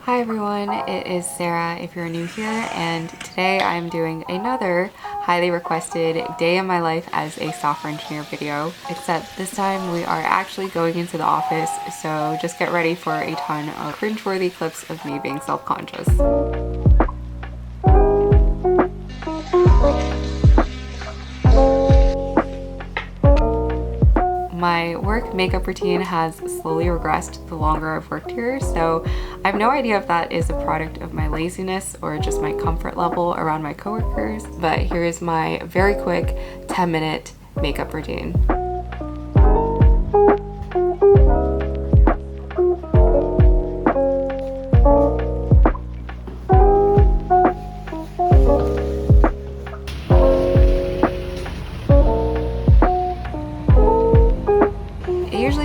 Hi everyone, it is Sarah if you're new here, and today I'm doing another highly requested day in my life as a software engineer video, except this time we are actually going into the office, so just get ready for a ton of cringeworthy clips of me being self-conscious. My work makeup routine has slowly regressed the longer I've worked here, so I have no idea if that is a product of my laziness or just my comfort level around my coworkers, but here is my very quick 10-minute makeup routine.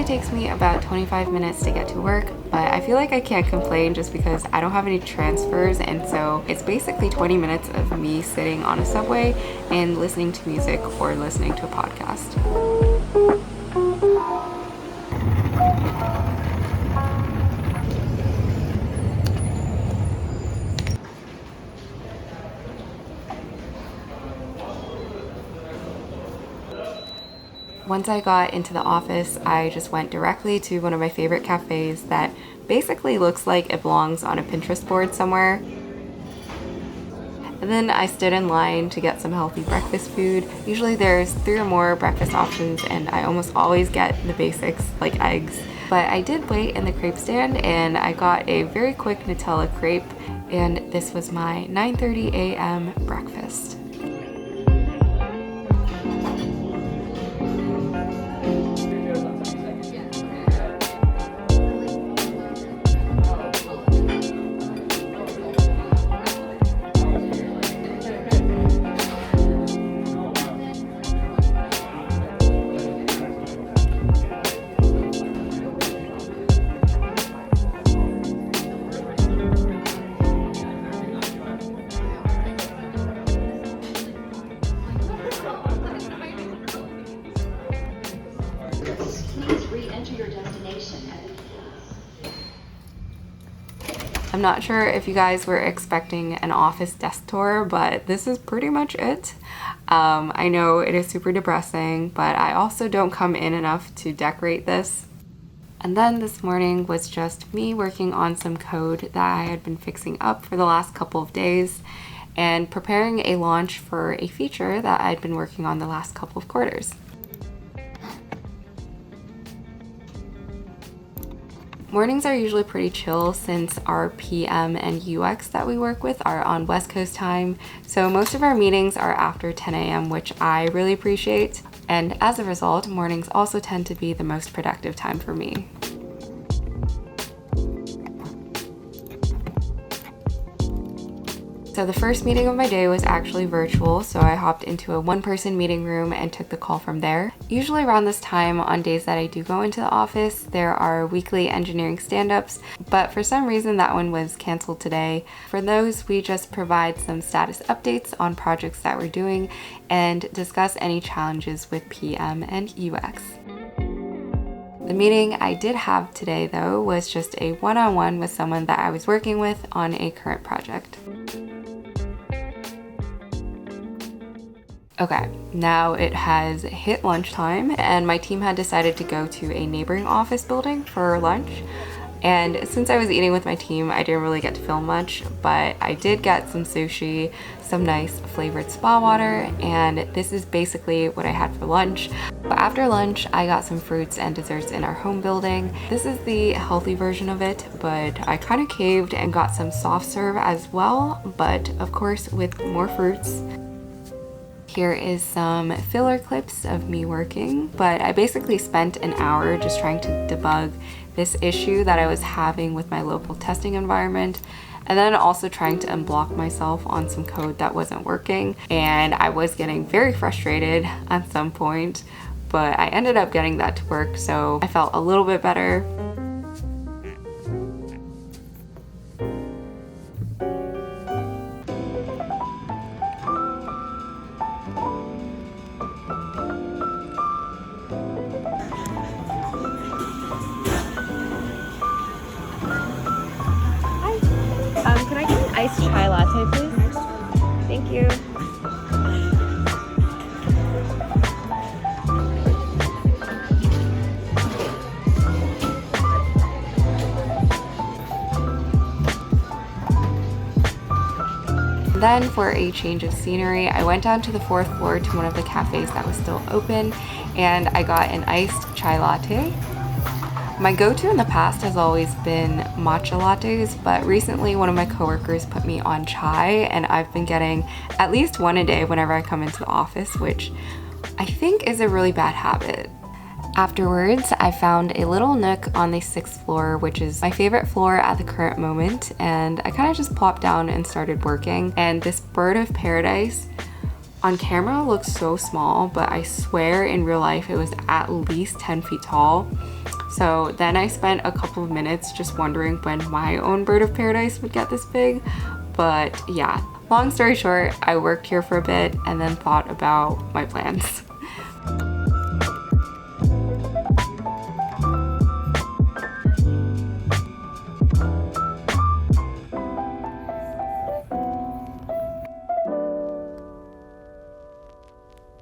Takes me about 25 minutes to get to work, but I feel like I can't complain just because I don't have any transfers, and so it's basically 20 minutes of me sitting on a subway and listening to music or listening to a podcast. Once I got into the office, I just went directly to one of my favorite cafes that basically looks like it belongs on a Pinterest board somewhere. And then I stood in line to get some healthy breakfast food. Usually there's 3 or more breakfast options, and I almost always get the basics like eggs. But I did wait in the crepe stand and I got a very quick Nutella crepe, and this was my 9:30 a.m. breakfast. I'm not sure if you guys were expecting an office desk tour, but this is pretty much it. I know it is super depressing, but I also don't come in enough to decorate this. And then this morning was just me working on some code that I had been fixing up for the last couple of days and preparing a launch for a feature that I'd been working on the last couple of quarters. Mornings are usually pretty chill since our PM and UX that we work with are on West Coast time, so most of our meetings are after 10 a.m., which I really appreciate, and as a result, mornings also tend to be the most productive time for me. So the first meeting of my day was actually virtual, so I hopped into a one-person meeting room and took the call from there. Usually around this time, on days that I do go into the office, there are weekly engineering stand-ups, but for some reason that one was canceled today. For those, we just provide some status updates on projects that we're doing and discuss any challenges with PM and UX. The meeting I did have today, though, was just a one-on-one with someone that I was working with on a current project. Okay, now it has hit lunchtime and my team had decided to go to a neighboring office building for lunch. And since I was eating with my team, I didn't really get to film much, but I did get some sushi, some nice flavored spa water, and this is basically what I had for lunch. But after lunch, I got some fruits and desserts in our home building. This is the healthy version of it, but I kind of caved and got some soft serve as well, but of course with more fruits. Here is some filler clips of me working, but I basically spent an hour just trying to debug this issue that I was having with my local testing environment, and then also trying to unblock myself on some code that wasn't working, and I was getting very frustrated at some point, but I ended up getting that to work, so I felt a little bit better. then for a change of scenery, I went down to the 4th floor to one of the cafes that was still open, and I got an iced chai latte. My go-to in the past has always been matcha lattes, but recently one of my coworkers put me on chai, and I've been getting at least one a day whenever I come into the office, which I think is a really bad habit. Afterwards, I found a little nook on the 6th floor, which is my favorite floor at the current moment, and I kind of just plopped down and started working. And this bird of paradise on camera looks so small, but I swear in real life it was at least 10 feet tall. So then I spent a couple of minutes just wondering when my own bird of paradise would get this big. But yeah, long story short, I worked here for a bit and then thought about my plans.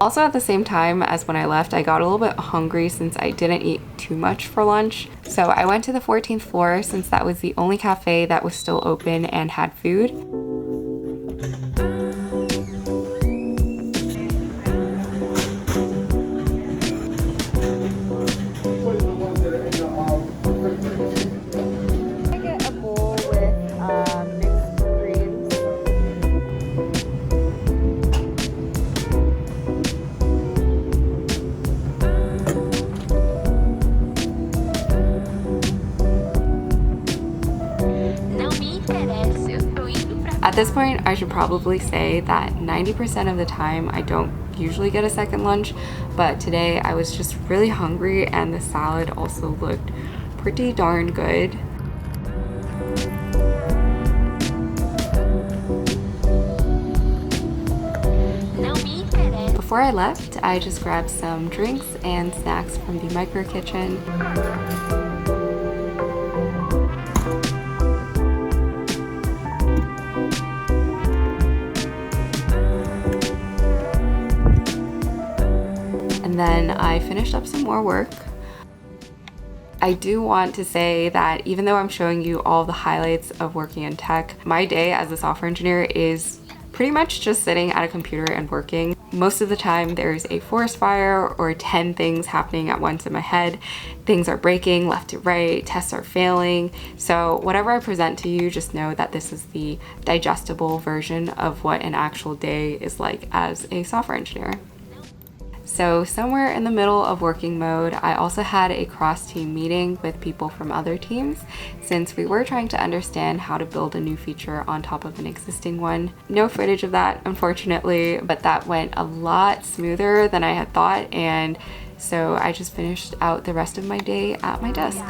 Also, at the same time as when I left, I got a little bit hungry since I didn't eat too much for lunch. So I went to the 14th floor since that was the only cafe that was still open and had food. At this point, I should probably say that 90% of the time I don't usually get a second lunch, but today I was just really hungry and the salad also looked pretty darn good. Before I left, I just grabbed some drinks and snacks from the micro kitchen. And then I finished up some more work. I do want to say that even though I'm showing you all the highlights of working in tech, my day as a software engineer is pretty much just sitting at a computer and working. Most of the time there's a forest fire or 10 things happening at once in my head. Things are breaking left to right, tests are failing. So whatever I present to you, just know that this is the digestible version of what an actual day is like as a software engineer. So somewhere in the middle of working mode, I also had a cross-team meeting with people from other teams since we were trying to understand how to build a new feature on top of an existing one. No footage of that, unfortunately, but that went a lot smoother than I had thought, and so I just finished out the rest of my day at my desk.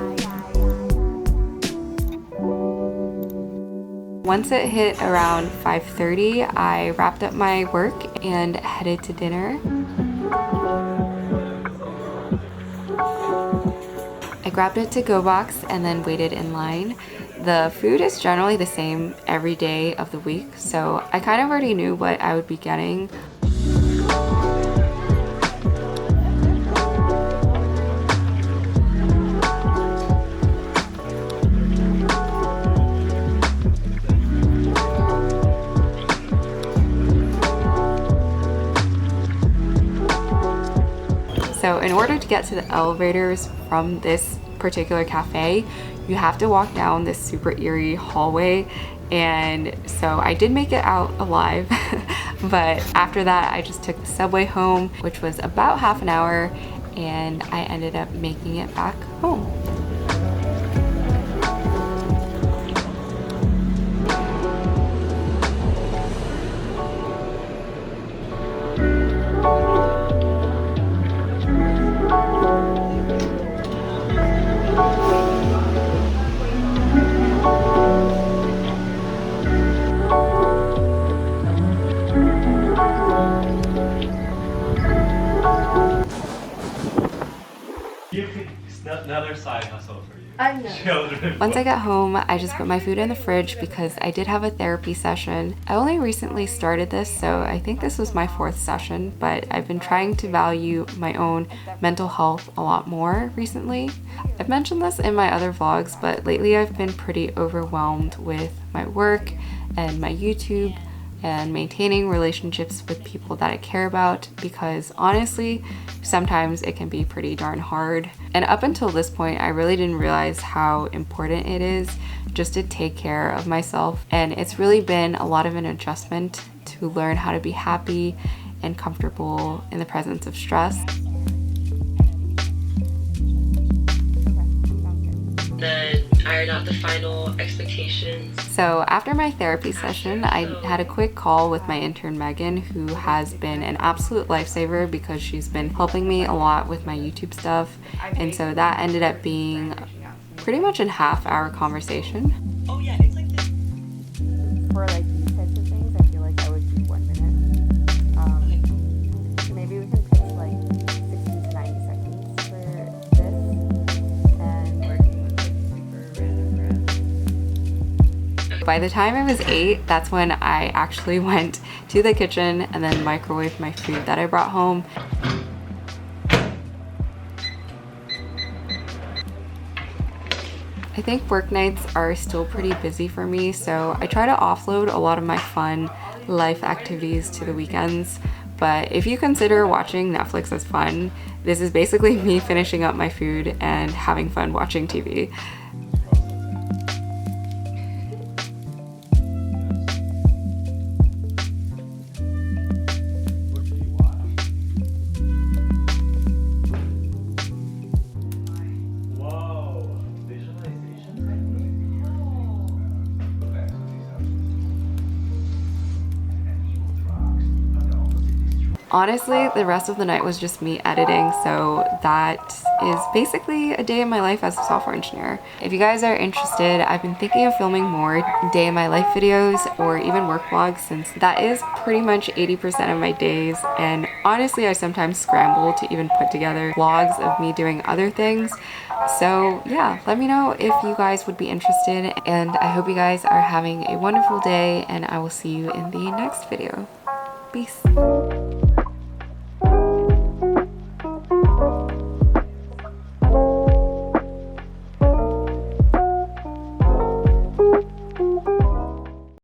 Once it hit around 5:30, I wrapped up my work and headed to dinner. I grabbed a to-go box and then waited in line. The food is generally the same every day of the week, so I kind of already knew what I would be getting. So in order to get to the elevators from this particular cafe, you have to walk down this super eerie hallway, and so I did make it out alive. But after that I just took the subway home, which was about half an hour, and I ended up making it back home. Another side hustle for you. I know. Once I got home, I just put my food in the fridge because I did have a therapy session. I only recently started this, so I think this was my 4th session, but I've been trying to value my own mental health a lot more recently. I've mentioned this in my other vlogs, but lately I've been pretty overwhelmed with my work and my YouTube and maintaining relationships with people that I care about, because honestly, sometimes it can be pretty darn hard. And up until this point, I really didn't realize how important it is just to take care of myself. And it's really been a lot of an adjustment to learn how to be happy and comfortable in the presence of stress. Then iron out the final expectations. So after my therapy session, I had a quick call with my intern Megan, who has been an absolute lifesaver because she's been helping me a lot with my YouTube stuff. And so that ended up being pretty much a half-hour conversation. Oh yeah, it's like this. For like these types of things, I feel like I would do 1 minute. Maybe we can pick like 60 to 90 seconds for this. And working with like super random breaths. By the time I was 8, that's when I actually went to the kitchen and then microwaved my food that I brought home. I think work nights are still pretty busy for me, so I try to offload a lot of my fun life activities to the weekends. But if you consider watching Netflix as fun, this is basically me finishing up my food and having fun watching TV. Honestly, the rest of the night was just me editing, so that is basically a day in my life as a software engineer. If you guys are interested, I've been thinking of filming more day in my life videos or even work vlogs, since that is pretty much 80% of my days, and honestly I sometimes scramble to even put together vlogs of me doing other things. So yeah, let me know if you guys would be interested, and I hope you guys are having a wonderful day, and I will see you in the next video. Peace.